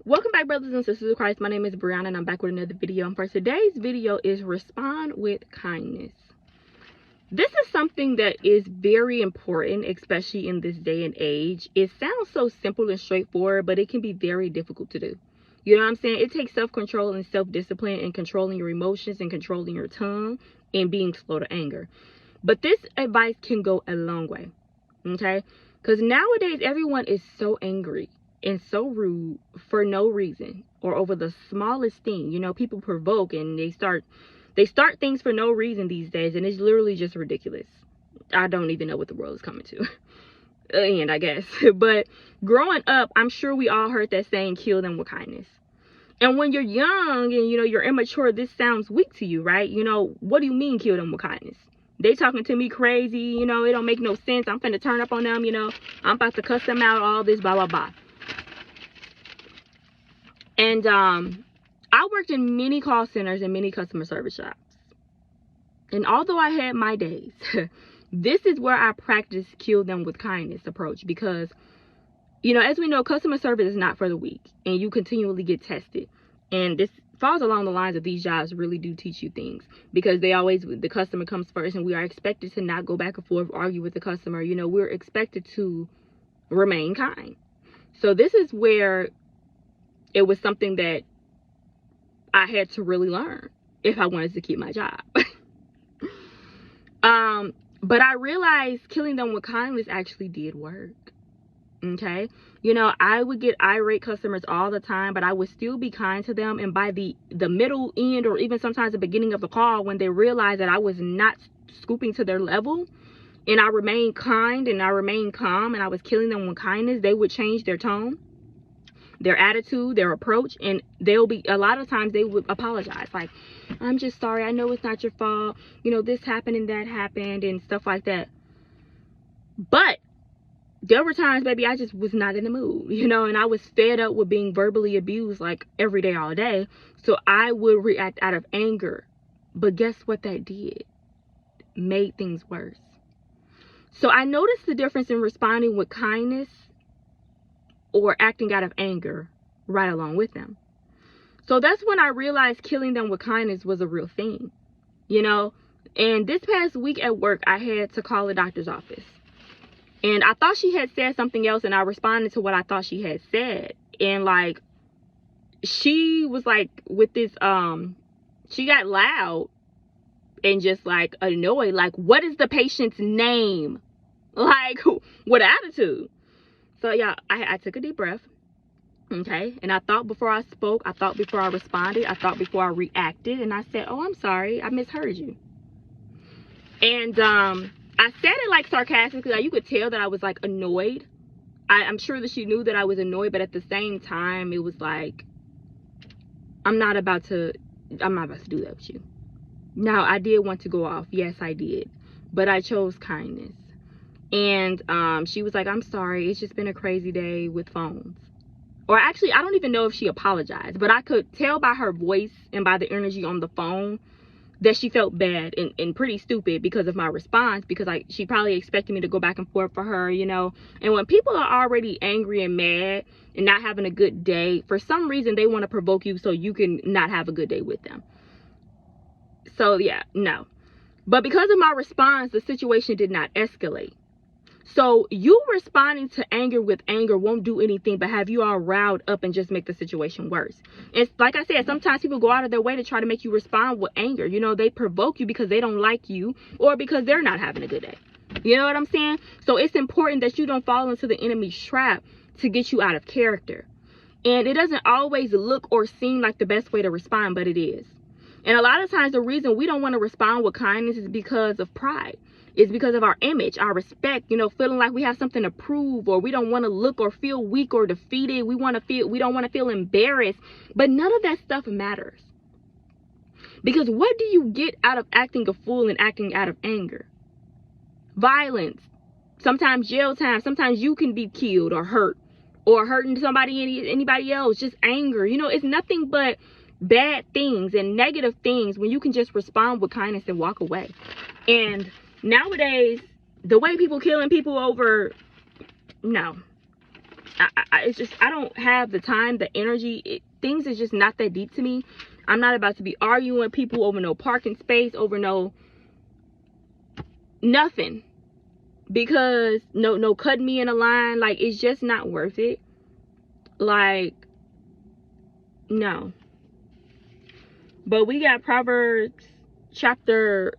Welcome back, brothers and sisters of Christ. My name is Brianna and I'm back with another video. And for today's video is respond with kindness. This is something that is very important, especially in this day and age. It sounds so simple and straightforward, but it can be very difficult to do. You know what I'm saying? It takes self-control and self-discipline and controlling your emotions and controlling your tongue and being slow to anger. But this advice can go a long way, okay? Because nowadays everyone is so angry and so rude for no reason or over the smallest thing. You know, people provoke and they start things for no reason these days, and it's literally just ridiculous. I don't even know what the world is coming to. And I guess. But growing up, I'm sure we all heard that saying, kill them with kindness. And when you're young and, you know, you're immature, this sounds weak to you, right? You know, what do you mean kill them with kindness? They talking to me crazy, you know, it don't make no sense. I'm finna turn up on them, you know. I'm about to cuss them out, all this, blah, blah, blah. And I worked in many call centers and many customer service shops. And although I had my days, this is where I practice kill them with kindness approach. Because, you know, as we know, customer service is not for the weak. And you continually get tested. And this falls along the lines of these jobs really do teach you things. Because the customer comes first. And we are expected to not go back and forth, argue with the customer. You know, we're expected to remain kind. So this is where it was something that I had to really learn if I wanted to keep my job. But I realized killing them with kindness actually did work. Okay. You know, I would get irate customers all the time, but I would still be kind to them. And by the middle end, or even sometimes the beginning of the call, when they realized that I was not scooping to their level and I remained kind and I remained calm and I was killing them with kindness, they would change their tone, their attitude, their approach, and a lot of times they would apologize, like, I'm just sorry, I know it's not your fault, you know, this happened and that happened and stuff like that. But there were times, baby, I just was not in the mood, you know, and I was fed up with being verbally abused like every day, all day. So I would react out of anger. But guess what that did? Made things worse. So I noticed the difference in responding with kindness or acting out of anger right along with them. So that's when I realized killing them with kindness was a real thing, you know. And this past week at work, I had to call the doctor's office. And I thought she had said something else, and I responded to what I thought she had said. And like, she was like with this, she got loud and just like annoyed, like, what is the patient's name? Like, what attitude? So yeah, I took a deep breath, okay, and I thought before I spoke, I thought before I responded, I thought before I reacted, and I said, oh, I'm sorry, I misheard you. And I said it like sarcastically, like you could tell that I was like annoyed. I'm sure that she knew that I was annoyed, but at the same time, it was like, I'm not about to do that with you. Now, I did want to go off, yes, I did, but I chose kindness. And she was like, I'm sorry, it's just been a crazy day with phones. Or actually, I don't even know if she apologized, but I could tell by her voice and by the energy on the phone that she felt bad and pretty stupid because of my response, because she probably expected me to go back and forth for her, you know. And when people are already angry and mad and not having a good day, for some reason they want to provoke you so you can not have a good day with them. So yeah, no. But because of my response, the situation did not escalate. So you responding to anger with anger won't do anything but have you all riled up and just make the situation worse. It's like I said, sometimes people go out of their way to try to make you respond with anger. You know, they provoke you because they don't like you or because they're not having a good day. You know what I'm saying? So it's important that you don't fall into the enemy's trap to get you out of character. And it doesn't always look or seem like the best way to respond, but it is. And a lot of times the reason we don't want to respond with kindness is because of pride. It's because of our image, our respect, you know, feeling like we have something to prove, or we don't want to look or feel weak or defeated. We don't want to feel embarrassed. But none of that stuff matters. Because what do you get out of acting a fool and acting out of anger? Violence. Sometimes jail time. Sometimes you can be killed or hurt or hurting anybody else. Just anger. You know, it's nothing but bad things and negative things when you can just respond with kindness and walk away. And nowadays, the way people killing people over, no. It's just, I don't have the time, the energy. Things is just not that deep to me. I'm not about to be arguing with people over no parking space, over no nothing, because no cutting me in a line. Like, it's just not worth it. Like, no. But we got Proverbs chapter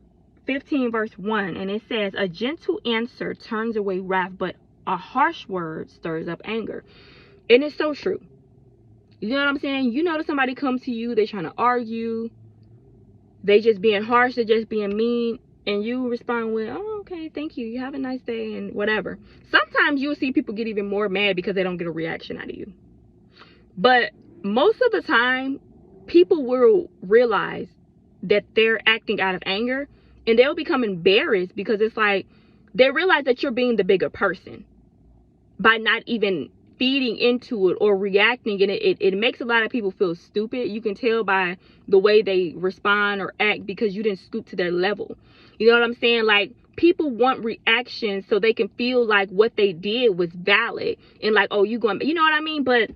15 verse 1, and it says, a gentle answer turns away wrath, but a harsh word stirs up anger. And it's so true. You know what I'm saying? You know that somebody comes to you, they trying to argue, they just being harsh, they're just being mean, and you respond with, oh, okay, thank you, you have a nice day, and whatever. Sometimes you'll see people get even more mad because they don't get a reaction out of you. But most of the time, people will realize that they're acting out of anger, and they'll become embarrassed because it's like they realize that you're being the bigger person by not even feeding into it or reacting, and it makes a lot of people feel stupid. You can tell by the way they respond or act because you didn't scoop to their level. You know what I'm saying? Like, people want reactions so they can feel like what they did was valid, and like, oh, you know what I mean? But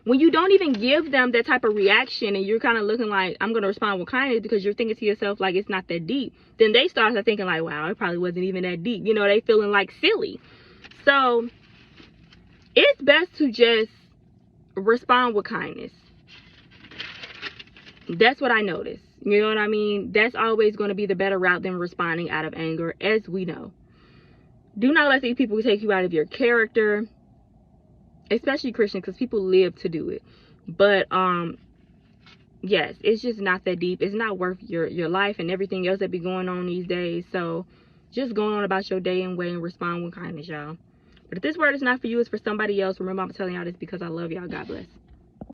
when you don't even give them that type of reaction, and you're kind of looking like, I'm going to respond with kindness because you're thinking to yourself like it's not that deep, then they start thinking like, wow, it probably wasn't even that deep. You know, they feeling like silly. So it's best to just respond with kindness. That's what I noticed. You know what I mean? That's always going to be the better route than responding out of anger, as we know. Do not let these people take you out of your character, especially Christian, because people live to do it. But yes, it's just not that deep. It's not worth your life and everything else that be going on these days. So just go on about your day and way and respond with kindness, y'all. But if this word is not for you, it's for somebody else. Remember, I'm telling y'all this because I love y'all. God bless.